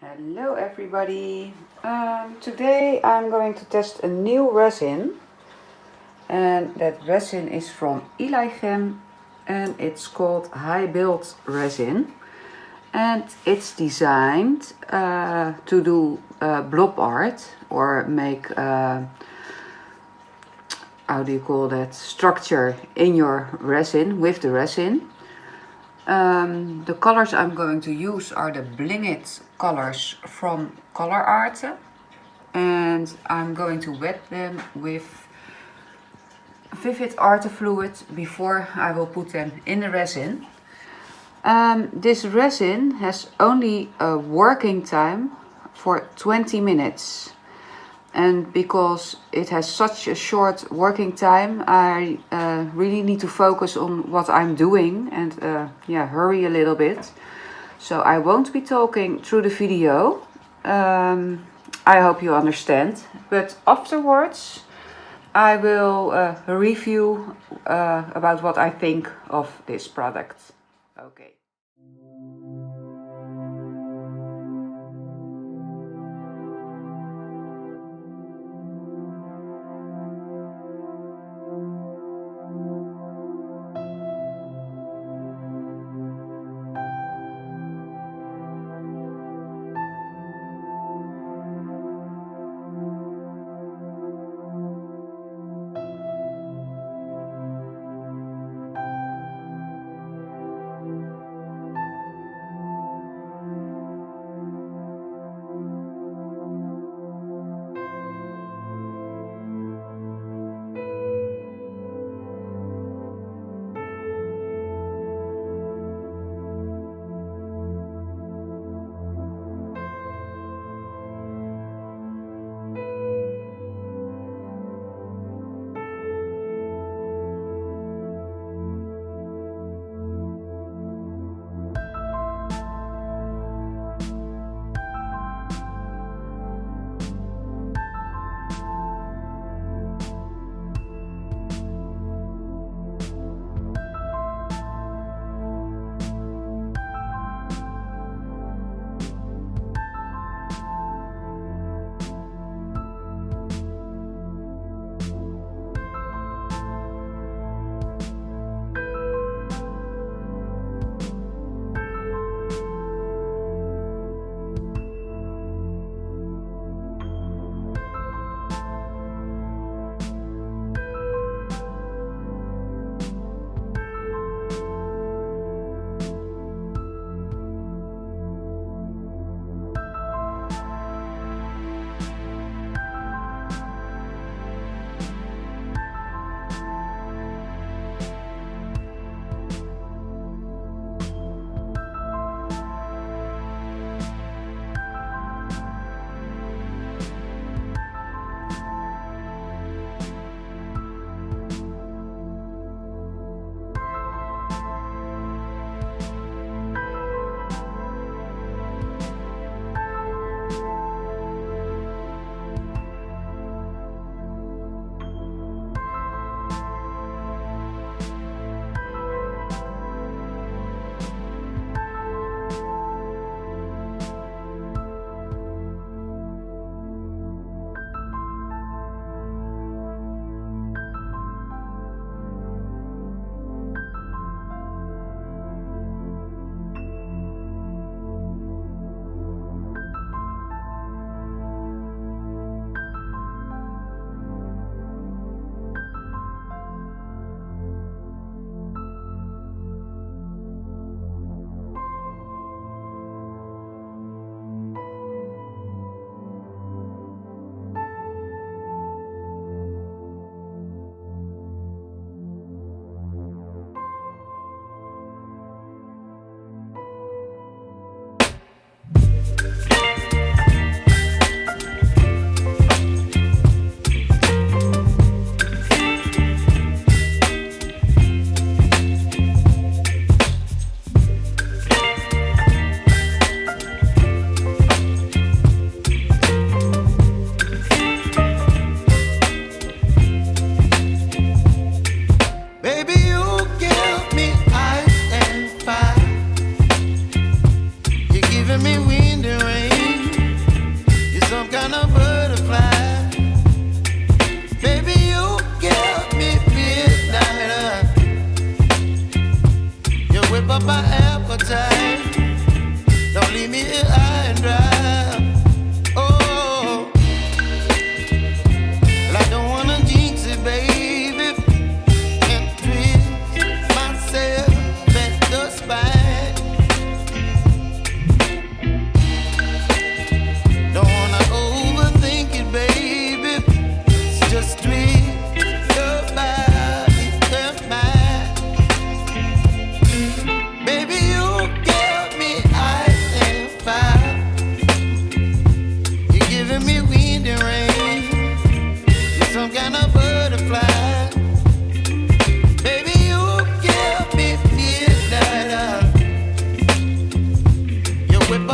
Hello everybody. Today I'm going to test a new resin, and that resin is from Eli-chem and it's called high build resin, and it's designed to do blob art or make how do you call that, structure in your resin with the resin. The colors I'm going to use are the Bling It colors from ColourArte, and I'm going to wet them with vivid art fluid before I will put them in the resin. This resin has only a working time for 20 minutes. And because it has such a short working time, I really need to focus on what I'm doing and hurry a little bit. So I won't be talking through the video. I hope you understand. But afterwards, I will review about what I think of this product. Okay.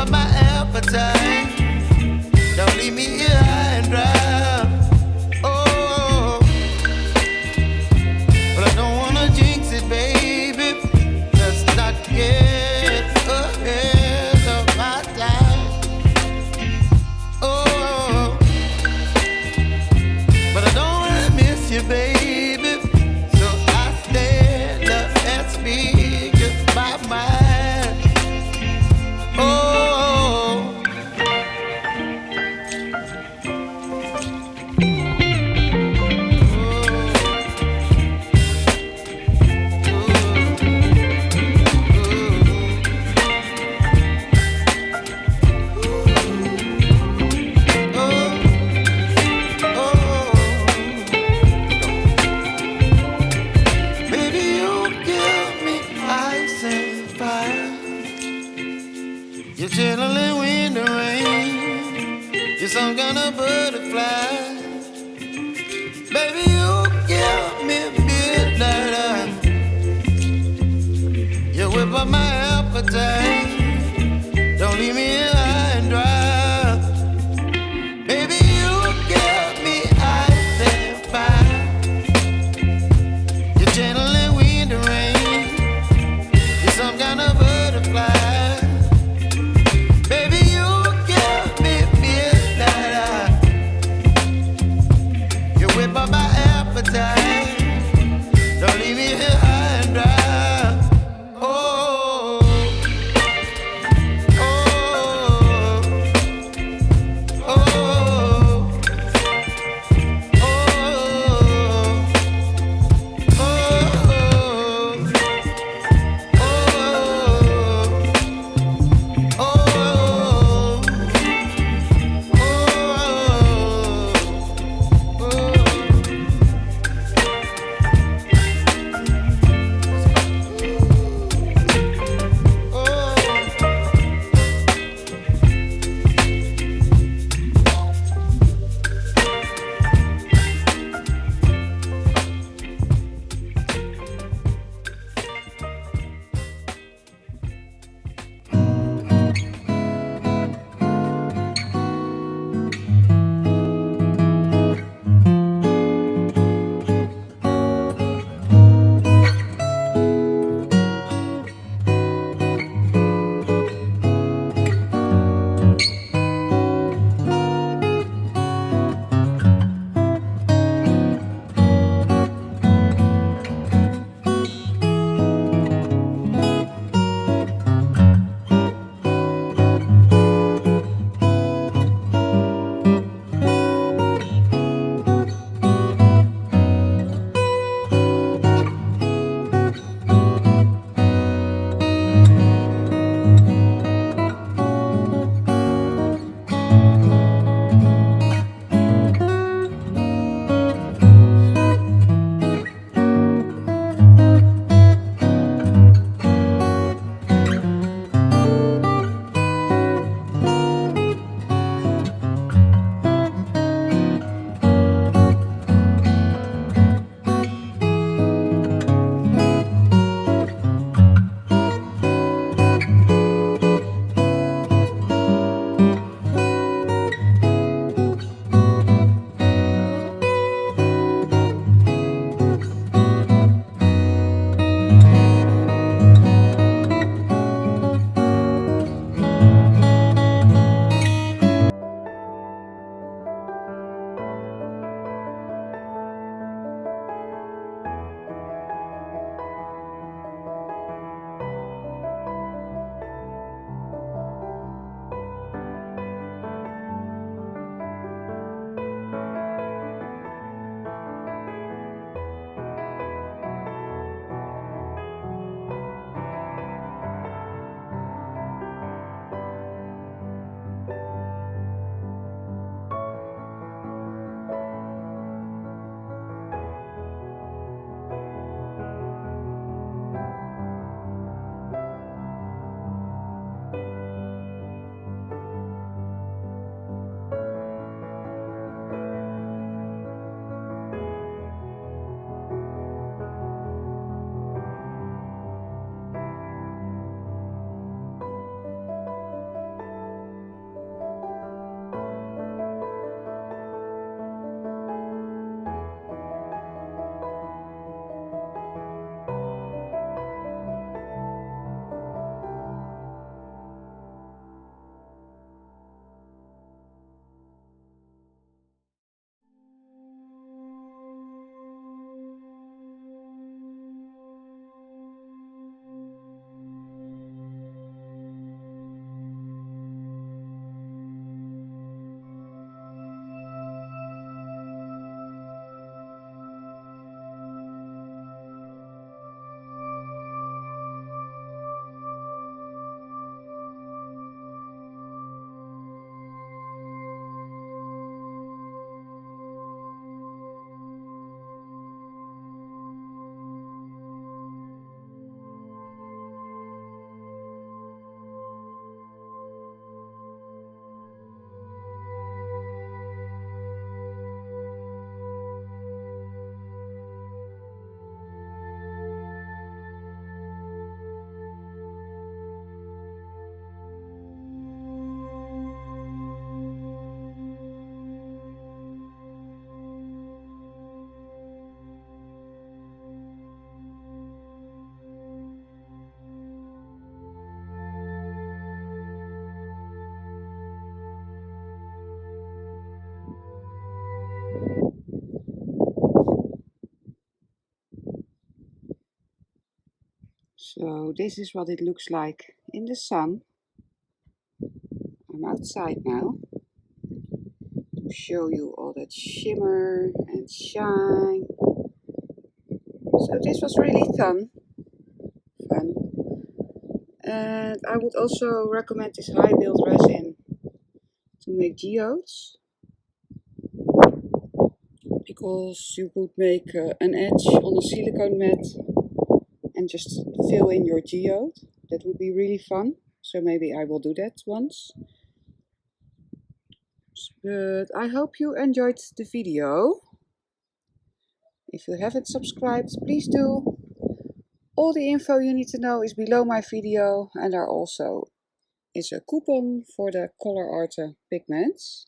up my appetite. Don't leave me here high and dry. Oh, but I don't wanna jinx it, baby. Let's not get ahead of my time. Oh, but I don't wanna miss you, baby. So I stand up and speak my mind. Oh. You're chilling when the rain. You're some kind of butterfly. Baby, you give me midnight. You whip up my appetite. Don't leave me here high and dry. Baby, you give me ice and fire. You're channeling wind and rain. You're some kind of butterfly. Don't leave me here high and dry. Oh, So this is what it looks like in the sun. I'm outside now to show you all that shimmer and shine. So this was really fun. And I would also recommend this high build resin to make geodes, because you would make an edge on a silicone mat and just fill in your geode. That would be really fun. So maybe I will do that once. But I hope you enjoyed the video. If you haven't subscribed, please do. All the info you need to know is below my video, and there also is a coupon for the ColourArte pigments.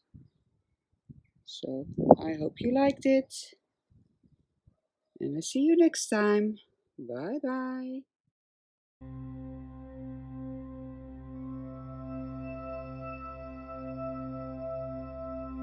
So I hope you liked it, and I see you next time. Bye bye.